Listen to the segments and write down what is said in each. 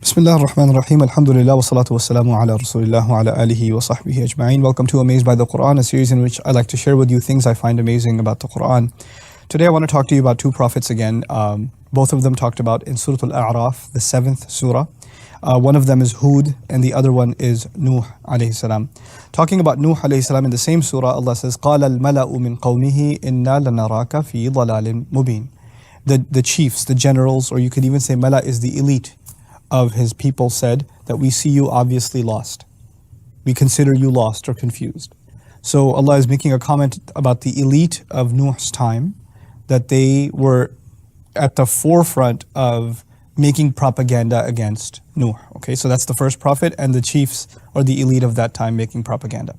Bismillah ar-Rahman ar-Rahim, alhamdulillah wa salatu wa salamu ala rasulillah wa ala alihi wa sahbihi ajma'in. Welcome to Amazed by the Quran, a series in which I like to share with you things I find amazing about the Quran. Today I want to talk to you about two prophets again. Both of them talked about in Surah Al-A'raf, the 7th surah. One of them is Hud and the other one is Nuh alayhi salam. Talking about Nuh alayhi salam in the same surah, Allah says, قَالَ الْمَلَأُ مِنْ قَوْمِهِ إِنَّا لَنَرَاكَ فِي ضَلَالٍ مُبِينٍ. The chiefs, the generals, or you could even say Mala is the elite of his people, said that we see you obviously lost. We consider you lost or confused. So Allah is making a comment about the elite of Nuh's time, that they were at the forefront of making propaganda against Nuh. Okay, so that's the first prophet and the chiefs or the elite of that time making propaganda.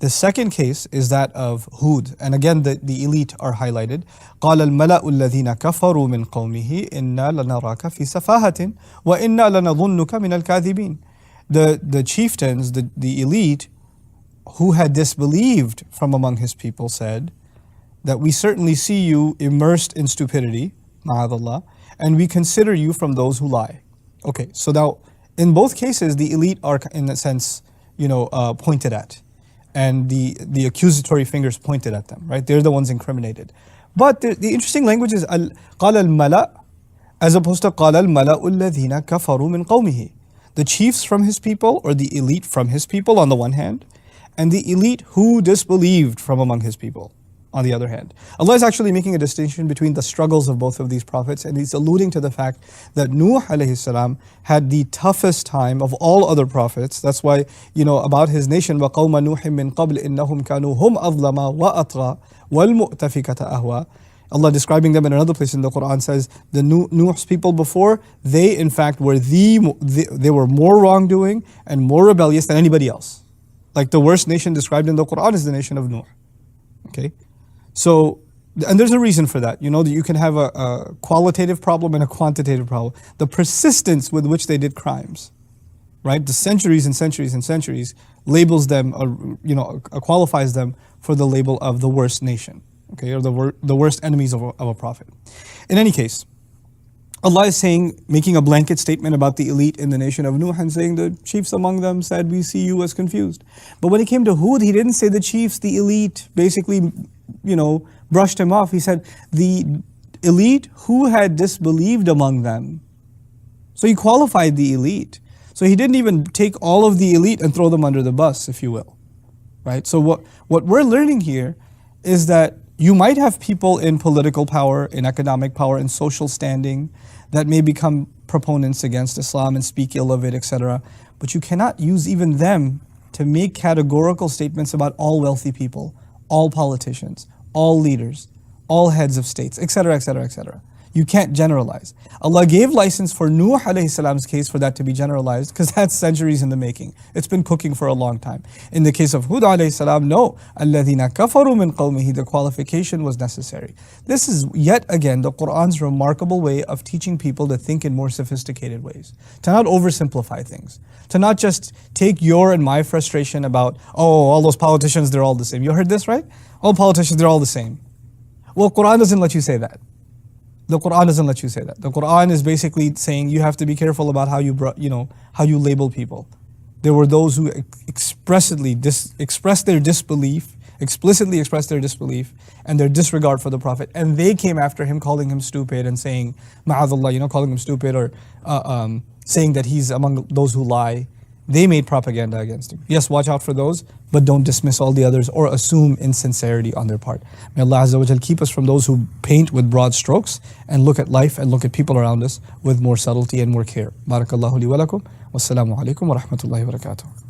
The second case is that of Hud, and again the elite are highlighted. قَالَ الْمَلَأُ الَّذِينَ كَفَرُوا مِنْ قَوْمِهِ إِنَّا لَنَرَاكَ فِي سَفَاهَةٍ وَإِنَّا لَنَظُنُّكَ مِنَ الْكَاذِبِينَ. The chieftains, the elite, who had disbelieved from among his people said that we certainly see you immersed in stupidity, ma'adallah, and we consider you from those who lie. Okay, so now in both cases the elite are in a sense, pointed at, and the accusatory fingers pointed at them, right? They're the ones incriminated. But the interesting language is قَالَ الْمَلَأ as opposed to قَالَ الْمَلَأُ الَّذِينَ كَفَرُوا مِنْ قَوْمِهِ. The chiefs from his people, or the elite from his people on the one hand, and the elite who disbelieved from among his people on the other hand. Allah is actually making a distinction between the struggles of both of these prophets, and He's alluding to the fact that Nuh alayhi salam had the toughest time of all other prophets. That's why, about his nation, وَقَوْمَ نُوحٍ مِّن قَبْلِ إِنَّهُمْ كَانُوا هُمْ أَظْلَمَ وَأَطْغَى وَالْمُؤْتَفِكَةَ أَهْوَى. Allah describing them in another place in the Quran says, the Nuh's people before, they in fact were they were more wrongdoing and more rebellious than anybody else. Like the worst nation described in the Quran is the nation of Nuh. Okay? So, and there's a reason for that. That you can have a qualitative problem and a quantitative problem. The persistence with which they did crimes, right? The centuries and centuries and centuries labels them, qualifies them for the label of the worst nation, okay, or the worst enemies of a prophet. In any case, Allah is making a blanket statement about the elite in the nation of Nuh and saying the chiefs among them said, we see you as confused. But when it came to Hud, he didn't say the chiefs, the elite, basically, brushed him off. He said the elite who had disbelieved among them. So he qualified the elite. So he didn't even take all of the elite and throw them under the bus, if you will. Right? So what we're learning here is that you might have people in political power, in economic power, in social standing that may become proponents against Islam and speak ill of it, etc. But you cannot use even them to make categorical statements about all wealthy people, all politicians, all leaders, all heads of states, etc., etc., etc. You can't generalize. Allah gave license for Nuh alayhi salam's case for that to be generalized because that's centuries in the making. It's been cooking for a long time. In the case of Hud alayhi salam, no. الَّذِينَ كَفَرُوا مِنْ قَوْمِهِ. The qualification was necessary. This is yet again the Quran's remarkable way of teaching people to think in more sophisticated ways. To not oversimplify things. To not just take your and my frustration about, all those politicians, they're all the same. You heard this, right? All politicians, they're all the same. Well, Quran doesn't let you say that. The Quran doesn't let you say that. The Quran is basically saying you have to be careful about how you label people. There were those who explicitly expressed their disbelief and their disregard for the Prophet, and they came after him, calling him stupid and saying, ma'adallah, calling him stupid, or saying that he's among those who lie. They made propaganda against him. Yes, watch out for those, but don't dismiss all the others or assume insincerity on their part. May Allah Azza wa Jal keep us from those who paint with broad strokes and look at life and look at people around us with more subtlety and more care. Barakallahu li wa lakum. Wassalamu alaikum wa rahmatullahi wa barakatuh.